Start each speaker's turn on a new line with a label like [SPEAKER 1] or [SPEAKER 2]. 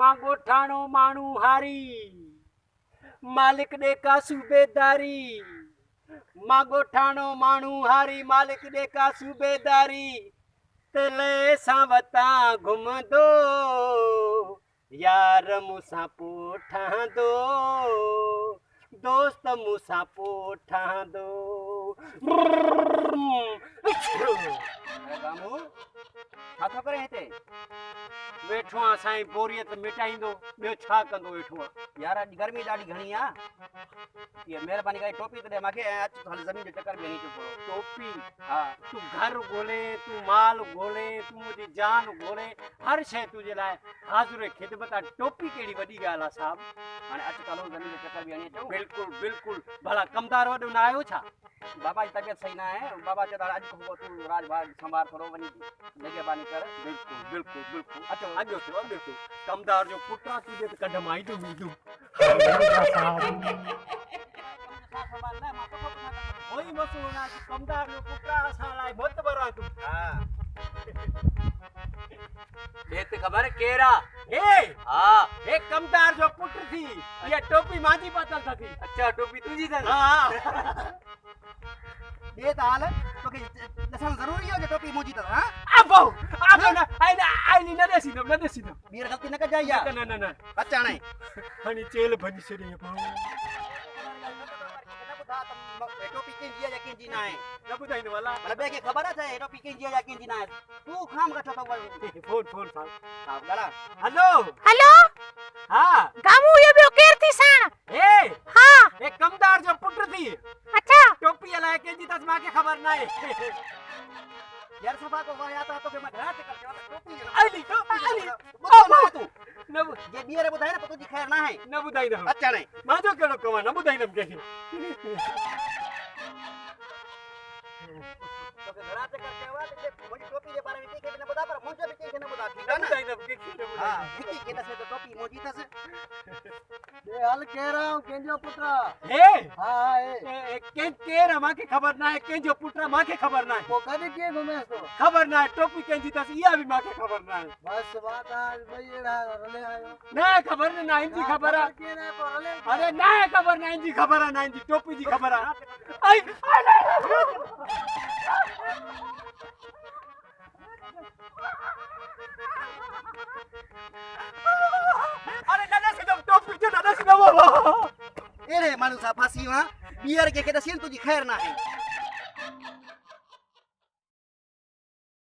[SPEAKER 1] मां गोठाणो माण्हू हारी मालिक ॾे का सूबेदारी मां गोठाणो माण्हू हारी मालिक ॾे का सूबेदारी तले सां वता घुमंदो यार मूंसां पोइ ठहंदो दोस्त मूंसां पोइ ठहंदो
[SPEAKER 2] छा थो करे हिते?
[SPEAKER 1] वेठो आहियां साईं बोरियत मिटाईंदो ॿियो छा कंदो वेठो आहियां
[SPEAKER 2] यार अॼु गर्मी ॾाढी घणी आहे। ये महिरबानी करे टोपी त ॾे मूंखे ऐं अच हल ज़मीन जो चक्कर बि हणी थो थोरो।
[SPEAKER 1] टोपी
[SPEAKER 2] हा
[SPEAKER 1] तूं घर ॻोल्हे तूं माल ॻोल्हे तूं मुंहिंजी जान ॻोल्हे हर शइ तुंहिंजे लाइ हाज़ुर ख़िदमत आहे टोपी कहिड़ी वॾी ॻाल्हि आहे साहब
[SPEAKER 2] हाणे अच त हलो ज़मीन जो चक्कर बि हणी अचूं।
[SPEAKER 1] बिल्कुलु बिल्कुलु भला कमदार वॾो न आयो छा
[SPEAKER 2] बाबा जी तबियत सही न आहे बाबा चयो था अॼु खां पोइ तूं राजभाग संभाल थोरो वञी निगहबानी कर।
[SPEAKER 1] बिल्कुलु बिल्कुलु बिल्कुलु
[SPEAKER 2] अचो
[SPEAKER 1] अॻियो थियो कमदार जो पुटु आहे तुंहिंजे त कढ मां ई थो वींदुमि कोई मसलो न आहे कमदार जो पुटु आहे असां लाइ मोतबर आहे तूं
[SPEAKER 2] हा
[SPEAKER 1] ॾे त ख़बर केरु आहे हे
[SPEAKER 2] हा
[SPEAKER 1] हे कमदार जो पुटु थी इहा टोपी मांजी पातल अथई
[SPEAKER 2] अच्छा टोपी तुंहिंजी अथसि।
[SPEAKER 1] हा
[SPEAKER 2] ये त हाल तोखे ॾिसणु ज़रूरी आहे जो टोपी मुंहिंजी अथसि हा
[SPEAKER 1] अबो अबो न आइली न ॾिसींदुमि न ॾिसींदुमि
[SPEAKER 2] ॿीहर ग़लती न कजाइ यार।
[SPEAKER 1] न न न
[SPEAKER 2] अच हाणे
[SPEAKER 1] हाणे चेल भॼी छॾे भाऊ
[SPEAKER 2] टोपी कंहिंजी आहे या कंहिंजी न आहे
[SPEAKER 1] न ॿुधाईंदो भला
[SPEAKER 2] मतलब ॿिए खे ख़बर आहे टोपी कंहिंजी आहे या कंहिंजी न आहे तूं खाम का छो थो
[SPEAKER 1] फोन फोन साहब
[SPEAKER 2] हा ॻाल्हा
[SPEAKER 1] हेलो
[SPEAKER 3] हेलो
[SPEAKER 1] हाँ
[SPEAKER 3] गामू ये ॿियो केरु थी साण?
[SPEAKER 1] ए
[SPEAKER 3] हा
[SPEAKER 1] हे कमदार जो पुटु थी
[SPEAKER 3] अच्छा
[SPEAKER 1] टोपी हलाए कंहिंजी अथसि मूंखे ख़बर न आहे
[SPEAKER 2] यार सभा को वया था तोखे मां घणा चकर चयो टोपी
[SPEAKER 1] आइली आइली
[SPEAKER 2] तूं
[SPEAKER 1] न
[SPEAKER 2] ये ॿीहर ॿुधाए न तुंहिंजी ख़ैर न आहे।
[SPEAKER 1] न ॿुधाईंदुमि
[SPEAKER 2] अच हाणे
[SPEAKER 1] मांजो कहिड़ो कमु आहे न ॿुधाईंदुमि कंहिंखे
[SPEAKER 2] तोखे घणा चकर चयो आहे त मुंहिंजी टोपी जे बारे में कंहिंखे बि न ॿुधा पर मुंहिंजो बि कंहिंखे न ॿुधा ठीकु
[SPEAKER 1] न
[SPEAKER 2] आहे न।
[SPEAKER 1] ॿुधाईंदुमि कंहिंखे न
[SPEAKER 2] हा
[SPEAKER 1] ॿुधाईंदुमि
[SPEAKER 2] विकी खे ॾसे त टोपी मुंहिंजी अथसि।
[SPEAKER 4] ये हाल कह रहा हूँ केंजो पुत्रा।
[SPEAKER 1] हे
[SPEAKER 4] हाँ ये
[SPEAKER 1] केरु आहे मूंखे ख़बर न आहे कंहिंजो पुटु आहे मूंखे ख़बर न आहे
[SPEAKER 4] वो कभी के घूमे तो
[SPEAKER 1] ख़बर न आहे टोपी कंहिंजी अथसि इहा बि मूंखे ख़बर न आहे
[SPEAKER 4] बस बात आज भाई एड़ा रले आयो
[SPEAKER 1] न ख़बर न आहे इंजी ख़बर आहे
[SPEAKER 4] के ना पर रले
[SPEAKER 1] अरे न आहे ख़बर न इंजी ख़बर आहे न इंजी टोपी जी ख़बर आहे आई अरे न ॾिसंदुमि टोपी जो न ॾिसंदुमि
[SPEAKER 2] अहिड़े माण्हू सां फासी वियो आहे ॿीहर कंहिंखे ॾसी तुंहिंजी ख़ैर न आहे।